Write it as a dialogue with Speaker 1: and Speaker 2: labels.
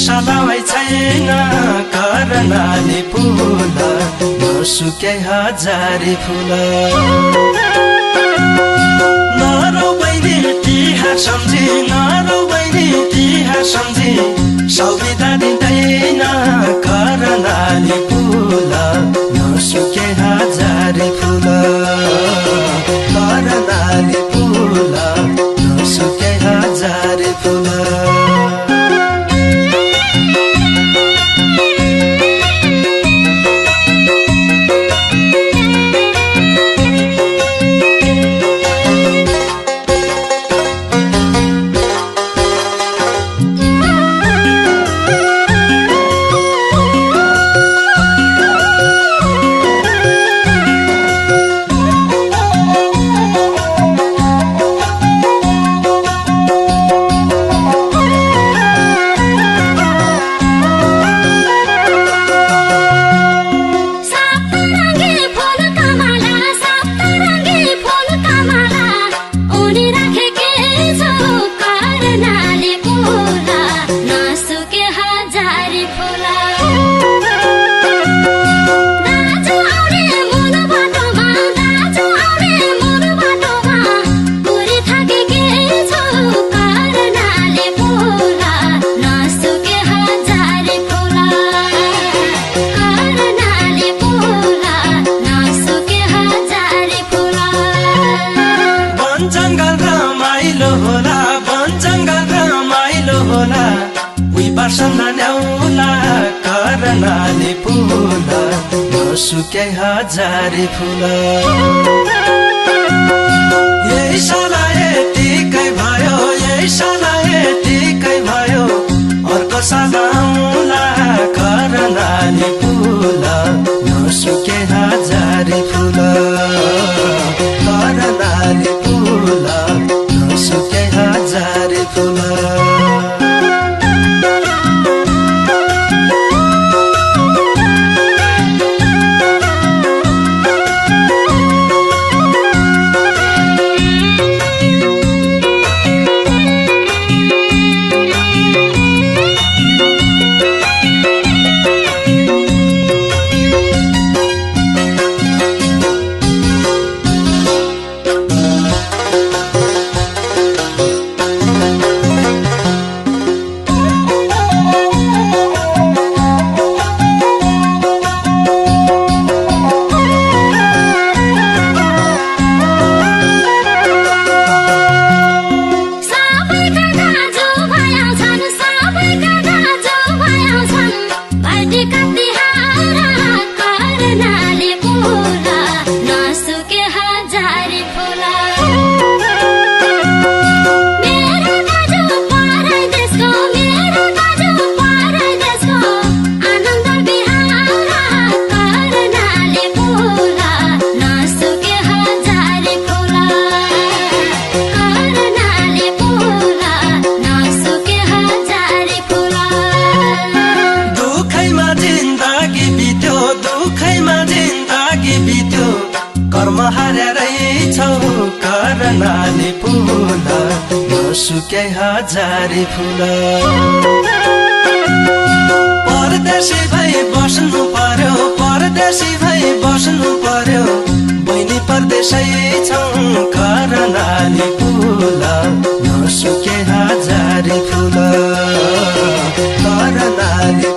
Speaker 1: सलावै छैन करनाले फुल नसुकै हजारी फुल नरौ बहिनी तिहार सम्झी नरौ बहिनी तिहार सम्झी सौविधा दिँदैन करनाले फुल नसुकै हजारी फुल करनाले फुल नसुकै हजारी फुल करनाले फुल नसुकै हजारी फुल यही साला यतिकै भयो यही साला यतिकै भयो अर्को साला आउला करनाले फुल नसुकै हजारी फुल करनाले फुल नसुकै हजारी फुल हारेरै छौ करनाले फुल नसुके हजारे फुल परदेशी भई बस्नु पर्यो परदेशी भई बस्नु पर्यो बहिनी परदेशै छौ करनाले फुल नसुके हजारे फुल करनाले